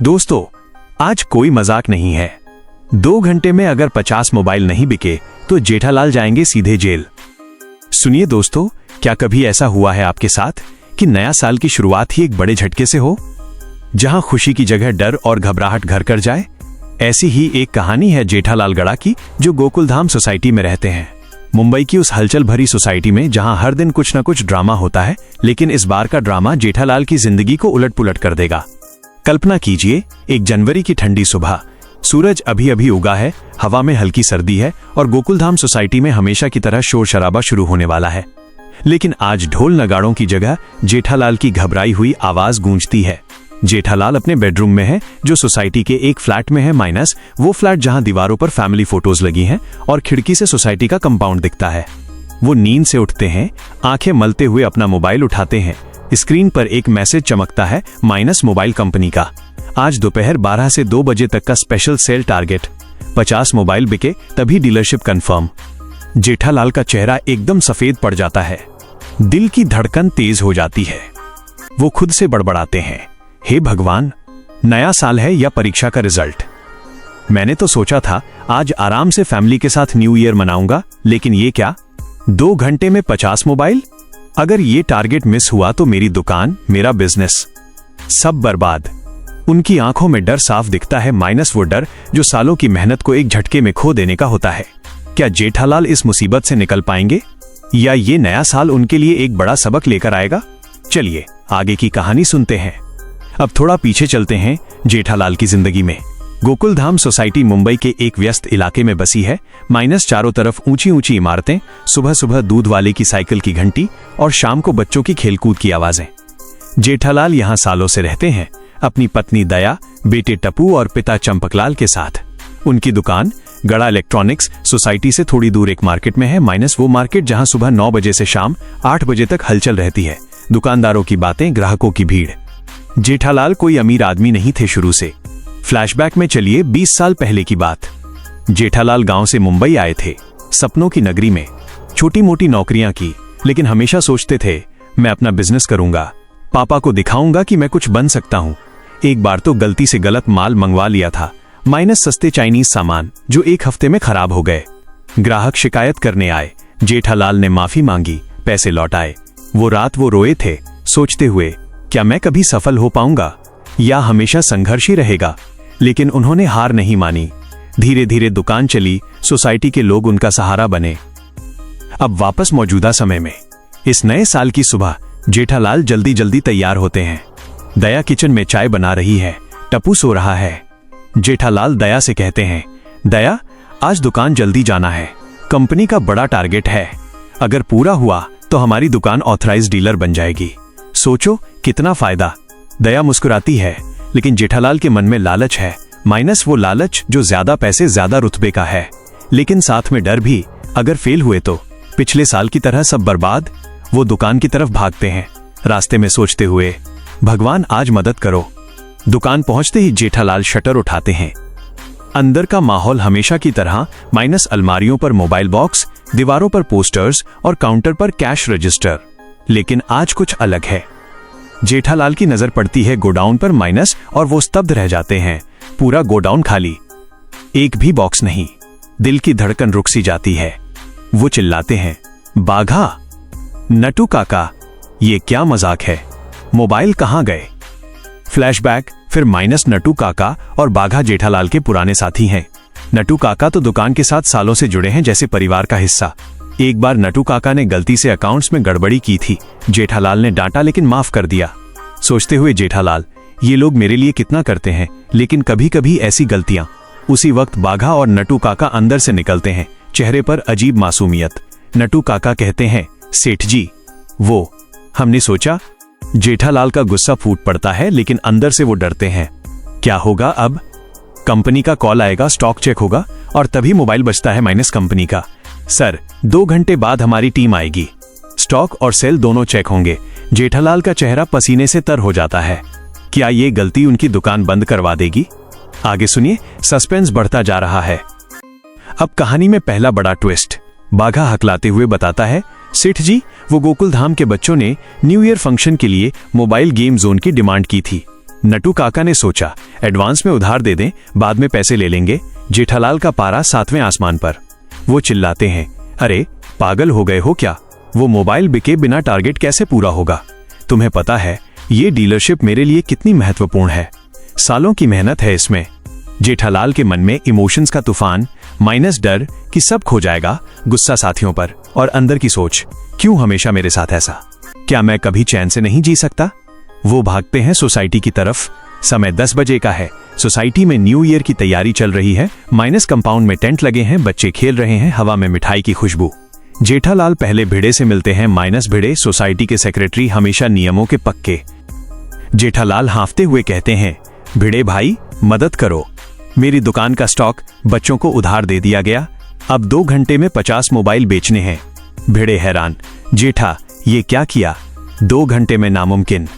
दोस्तों, आज कोई मजाक नहीं है। 2 घंटे में अगर 50 मोबाइल नहीं बिके तो जेठालाल जाएंगे सीधे जेल। सुनिए दोस्तों, क्या कभी ऐसा हुआ है आपके साथ कि नया साल की शुरुआत ही एक बड़े झटके से हो, जहां खुशी की जगह डर और घबराहट घर कर जाए? ऐसी ही एक कहानी है जेठालाल गड़ा की, जो गोकुलधाम सोसाइटी में रहते हैं। मुंबई की उस हलचल भरी सोसाइटी में जहां हर दिन कुछ न कुछ ड्रामा होता है, लेकिन इस बार का ड्रामा जेठालाल की जिंदगी को उलट-पुलट कर देगा। कल्पना कीजिए, 1 जनवरी की ठंडी सुबह, सूरज अभी अभी उगा है, हवा में हल्की सर्दी है और गोकुलधाम सोसाइटी में हमेशा की तरह शोर शराबा शुरू होने वाला है। लेकिन आज ढोल नगाड़ों की जगह जेठालाल की घबराई हुई आवाज गूंजती है। जेठालाल अपने बेडरूम में है, जो सोसाइटी के एक फ्लैट में है, माइनस वो फ्लैट जहां दीवारों पर फैमिली फोटोज लगी हैं और खिड़की से सोसाइटी का कंपाउंड दिखता है। वो नींद से उठते हैं, आंखें मलते हुए अपना मोबाइल उठाते हैं। स्क्रीन पर एक मैसेज चमकता है, माइनस मोबाइल कंपनी का। आज दोपहर 12 से 2 बजे तक का स्पेशल सेल टारगेट, 50 मोबाइल बिके तभी डीलरशिप कंफर्म। जेठालाल का चेहरा एकदम सफेद पड़ जाता है, दिल की धड़कन तेज हो जाती है। वो खुद से बड़बड़ाते हैं, हे भगवान, नया साल है या परीक्षा का रिजल्ट? मैंने तो सोचा था आज आराम से फैमिली के साथ न्यू ईयर मनाऊंगा, लेकिन ये क्या, 2 घंटे में 50 मोबाइल? अगर ये टारगेट मिस हुआ तो मेरी दुकान, मेरा बिजनेस, सब बर्बाद। उनकी आंखों में डर साफ दिखता है, माइनस वो डर जो सालों की मेहनत को एक झटके में खो देने का होता है। क्या जेठालाल इस मुसीबत से निकल पाएंगे, या ये नया साल उनके लिए एक बड़ा सबक लेकर आएगा? चलिए आगे की कहानी सुनते हैं। अब थोड़ा पीछे चलते हैं जेठालाल की जिंदगी में। गोकुलधाम सोसाइटी मुंबई के एक व्यस्त इलाके में बसी है, माइनस चारों तरफ ऊंची ऊंची इमारतें, सुबह सुबह दूध वाले की साइकिल की घंटी और शाम को बच्चों की खेलकूद की आवाजें। जेठालाल यहां सालों से रहते हैं, अपनी पत्नी दया, बेटे टप्पू और पिता चंपकलाल के साथ। उनकी दुकान गड़ा इलेक्ट्रॉनिक्स सोसाइटी से थोड़ी दूर एक मार्केट में है, माइनस वो मार्केट जहां सुबह 9 बजे से शाम 8 बजे तक हलचल रहती है। दुकानदारों की बातें, ग्राहकों की भीड़। जेठालाल कोई अमीर आदमी नहीं थे शुरू से। फ्लैशबैक में चलिए 20 साल पहले की बात। जेठालाल गांव से मुंबई आए थे, सपनों की नगरी में। छोटी मोटी नौकरियां की, लेकिन हमेशा सोचते थे मैं अपना बिजनेस करूंगा, पापा को दिखाऊंगा कि मैं कुछ बन सकता हूं। एक बार तो गलती से गलत माल मंगवा लिया था, माइनस सस्ते चाइनीज सामान, जो 1 हफ्ते में खराब हो गए। ग्राहक शिकायत करने आए, जेठालाल ने माफी मांगी, पैसे लौटाए। वो रात वो रोए थे, सोचते हुए क्या मैं कभी सफल हो पाऊंगा या हमेशा संघर्ष ही रहेगा? लेकिन उन्होंने हार नहीं मानी। धीरे धीरे दुकान चली, सोसाइटी के लोग उनका सहारा बने। अब वापस मौजूदा समय में, इस नए साल की सुबह जेठालाल जल्दी जल्दी तैयार होते हैं। दया किचन में चाय बना रही है, टप्पू सो रहा है। जेठालाल दया से कहते हैं, दया, आज दुकान जल्दी जाना है, कंपनी का बड़ा टारगेट है। अगर पूरा हुआ तो हमारी दुकान ऑथराइज्ड डीलर बन जाएगी। सोचो कितना फायदा। दया मुस्कुराती है, लेकिन जेठालाल के मन में लालच है, माइनस वो लालच जो ज्यादा पैसे ज्यादा रुतबे का है, लेकिन साथ में डर भी, अगर फेल हुए तो पिछले साल की तरह सब बर्बाद। वो दुकान की तरफ भागते हैं, रास्ते में सोचते हुए, भगवान आज मदद करो। दुकान पहुंचते ही जेठालाल शटर उठाते हैं। अंदर का माहौल हमेशा की तरह, माइनस अलमारियों पर मोबाइल बॉक्स, दीवारों पर पोस्टर्स और काउंटर पर कैश रजिस्टर। लेकिन आज कुछ अलग है। जेठालाल की नजर पड़ती है गोडाउन पर, माइनस, और वो स्तब्ध रह जाते हैं। पूरा गोडाउन खाली, एक भी बॉक्स नहीं। दिल की धड़कन रुक सी जाती है। वो चिल्लाते हैं, बाघा, नटू काका, ये क्या मजाक है, मोबाइल कहां गए? फ्लैशबैक, फिर माइनस नटू काका और बाघा जेठालाल के पुराने साथी हैं। नटू काका तो दुकान के साथ सालों से जुड़े हैं, जैसे परिवार का हिस्सा। एक बार नटू काका ने गलती से अकाउंट्स में गड़बड़ी की थी। जेठालाल ने डांटा, लेकिन माफ कर दिया। सोचते हुए जेठालाल, ये लोग मेरे लिए कितना करते हैं, लेकिन कभी कभी ऐसी गलतियां। उसी वक्त बाघा और नटू काका अंदर से निकलते हैं, चेहरे पर अजीब मासूमियत। नटू काका कहते हैं, सेठ जी, वो हमने सोचा। जेठालाल का गुस्सा फूट पड़ता है, लेकिन अंदर से वो डरते हैं। क्या होगा अब? कंपनी का कॉल आएगा, स्टॉक चेक होगा, और तभी मोबाइल बजता है, माइनस कंपनी का। सर, 2 घंटे बाद हमारी टीम आएगी, स्टॉक और सेल दोनों चेक होंगे। जेठालाल का चेहरा पसीने से तर हो जाता है। क्या ये गलती उनकी दुकान बंद करवा देगी? आगे सुनिए, सस्पेंस बढ़ता जा रहा है। अब कहानी में पहला बड़ा ट्विस्ट। बाघा हकलाते हुए बताता है, सेठ जी, वो गोकुलधाम के बच्चों ने न्यू ईयर फंक्शन के लिए मोबाइल गेम जोन की डिमांड की थी। नटू काका ने सोचा एडवांस में उधार दे दें, बाद में पैसे ले लेंगे। जेठालाल का पारा 7वें आसमान पर। वो चिल्लाते हैं, अरे पागल हो गए हो क्या? वो मोबाइल बिके बिना टारगेट कैसे पूरा होगा? तुम्हें पता है ये डीलरशिप मेरे लिए कितनी महत्वपूर्ण है? सालों की मेहनत है इसमें। जेठालाल के मन में इमोशंस का तूफान, माइनस डर कि सब खो जाएगा, गुस्सा साथियों पर, और अंदर की सोच, क्यों हमेशा मेरे साथ ऐसा? क्या मैं कभी चैन से नहीं जी सकता? वो भागते हैं सोसाइटी की तरफ। समय 10 बजे का है। सोसाइटी में न्यू ईयर की तैयारी चल रही है। माइनस कंपाउंड में टेंट लगे हैं, बच्चे खेल रहे हैं, हवा में मिठाई की खुशबू। जेठालाल पहले भिड़े से मिलते हैं। माइनस भिड़े सोसाइटी के सेक्रेटरी, हमेशा नियमों के पक्के। जेठालाल हांफते हुए कहते हैं, भिड़े भाई मदद करो, मेरी दुकान का स्टॉक बच्चों को उधार दे दिया गया, अब 2 घंटे में 50 मोबाइल बेचने हैं। भिड़े हैरान, जेठा ये क्या किया? 2 घंटे में नामुमकिन,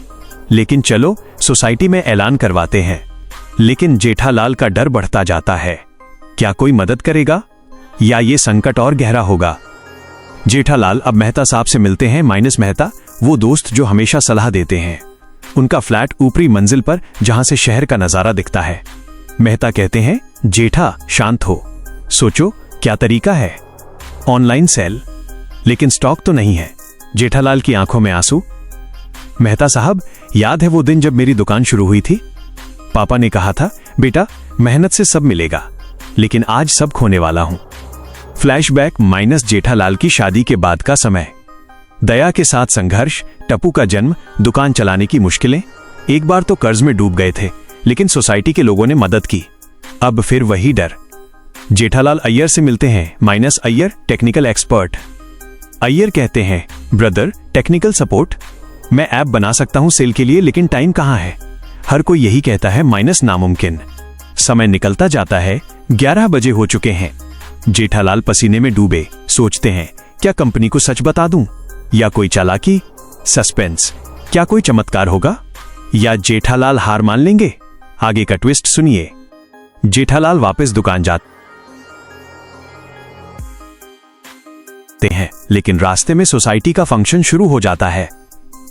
लेकिन चलो सोसाइटी में ऐलान करवाते हैं। लेकिन जेठालाल का डर बढ़ता जाता है, क्या कोई मदद करेगा या ये संकट और गहरा होगा? जेठालाल अब मेहता साहब से मिलते हैं। माइनस मेहता, वो दोस्त जो हमेशा सलाह देते हैं। उनका फ्लैट ऊपरी मंजिल पर, जहां से शहर का नजारा दिखता है। मेहता कहते हैं, जेठा शांत हो, सोचो क्या तरीका है? ऑनलाइन सेल, लेकिन स्टॉक तो नहीं है। जेठालाल की आंखों में आंसू, मेहता साहब याद है वो दिन जब मेरी दुकान शुरू हुई थी? पापा ने कहा था बेटा मेहनत से सब मिलेगा, लेकिन आज सब खोने वाला हूं। फ्लैशबैक, माइनस जेठालाल की शादी के बाद का समय। दया के साथ संघर्ष, टप्पू का जन्म, दुकान चलाने की मुश्किलें। एक बार तो कर्ज में डूब गए थे, लेकिन सोसाइटी के लोगों ने मदद की। अब फिर वही डर। जेठालाल अय्यर से मिलते हैं। Minus Iyer, technical expert. Iyer कहते हैं, ब्रदर टेक्निकल सपोर्ट, मैं ऐप बना सकता हूं सेल के लिए, लेकिन टाइम कहां है? हर कोई यही कहता है, माइनस नामुमकिन। समय निकलता जाता है। 11 बजे हो चुके हैं। जेठालाल पसीने में डूबे, सोचते हैं क्या कंपनी को सच बता दूं या कोई चालाकी? सस्पेंस, क्या कोई चमत्कार होगा या जेठालाल हार मान लेंगे? आगे का ट्विस्ट सुनिए। जेठालाल वापस दुकान जाते हैं, लेकिन रास्ते में सोसाइटी का फंक्शन शुरू हो जाता है।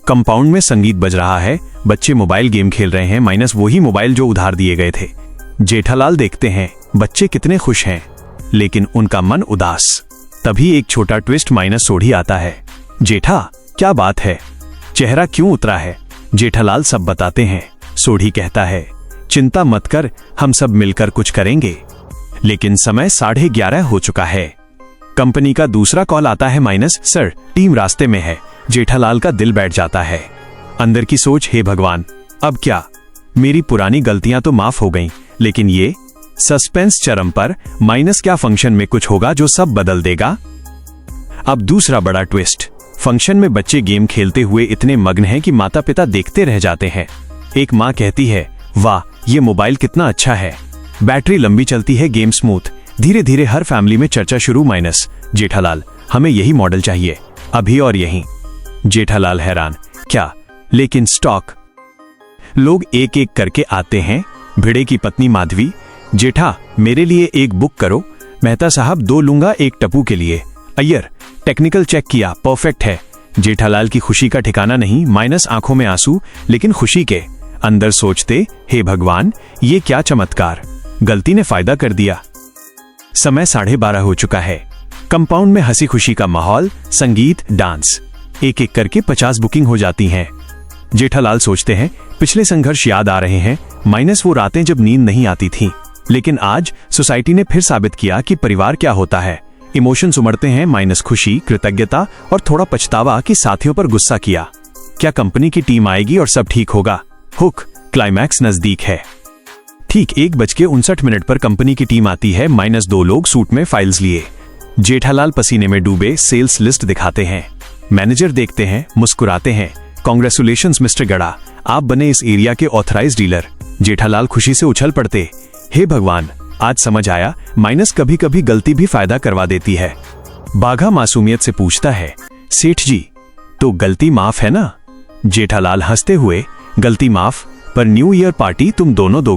कंपाउंड में संगीत बज रहा है, बच्चे मोबाइल गेम खेल रहे हैं। माइनस वही मोबाइल जो उधार दिए गए थे। जेठालाल देखते हैं बच्चे कितने खुश हैं, लेकिन उनका मन उदास। तभी एक छोटा ट्विस्ट, माइनस सोढ़ी आता है। जेठा क्या बात है, चेहरा क्यों उतरा है? जेठालाल सब बताते हैं। सोढ़ी कहता है, चिंता मत कर, हम सब मिलकर कुछ करेंगे। लेकिन समय 11:30 हो चुका है। कंपनी का दूसरा कॉल आता है। माइनस सर, टीम रास्ते में है। जेठालाल का दिल बैठ जाता है। अंदर की सोच, हे भगवान अब क्या? मेरी पुरानी गलतियां तो माफ हो गईं, लेकिन ये सस्पेंस चरम पर। माइनस क्या फंक्शन में कुछ होगा जो सब बदल देगा? अब दूसरा बड़ा ट्विस्ट। फंक्शन में बच्चे गेम खेलते हुए इतने मग्न हैं कि माता पिता देखते रह जाते हैं। एक माँ कहती है, वाह ये मोबाइल कितना अच्छा है, बैटरी लंबी चलती है, गेम स्मूथ। धीरे धीरे हर फैमिली में चर्चा शुरू। माइनस जेठालाल, हमें यही मॉडल चाहिए, अभी और यहीं। जेठालाल हैरान, क्या? लेकिन स्टॉक? लोग एक एक करके आते हैं। भिड़े की पत्नी माधवी, जेठा मेरे लिए एक बुक करो। मेहता साहब 2 लूंगा, एक टप्पू के लिए। अय्यर, टेक्निकल चेक किया, परफेक्ट है। जेठालाल की खुशी का ठिकाना नहीं। माइनस आंखों में आंसू, लेकिन खुशी के। अंदर सोचते, हे भगवान ये क्या चमत्कार, गलती ने फायदा कर दिया। समय 12:30 हो चुका है। कंपाउंड में हंसी खुशी का माहौल, संगीत, डांस। एक एक करके 50 बुकिंग हो जाती हैं। जेठालाल सोचते हैं, पिछले संघर्ष याद आ रहे हैं। माइनस वो रातें जब नींद नहीं आती थी, लेकिन आज सोसाइटी ने फिर साबित किया कि परिवार क्या होता है। इमोशंस उमड़ते हैं। माइनस खुशी, कृतज्ञता और थोड़ा पछतावा कि साथियों पर गुस्सा किया। क्या कंपनी की टीम आएगी और सब ठीक होगा? हुक, क्लाइमैक्स नजदीक है। ठीक 1:59 पर कंपनी की टीम आती है। माइनस 2 लोग सूट में फाइल्स लिए। जेठालाल पसीने में डूबे सेल्स लिस्ट दिखाते हैं। मैनेजर देखते हैं, मुस्कुराते हैं। कांग्रेचुलेशंस मिस्टर गड़ा, आप बने इस एरिया के ऑथराइज्ड डीलर। जेठालाल खुशी से उछल पड़ते, हे भगवान आज समझ आया, माइनस कभी कभी गलती भी फायदा करवा देती है। बाघा मासूमियत से पूछता है, सेठ जी तो गलती माफ है ना? जेठालाल हंसते हुए, गलती माफ, पर न्यू ईयर पार्टी तुम दोनों दोगे।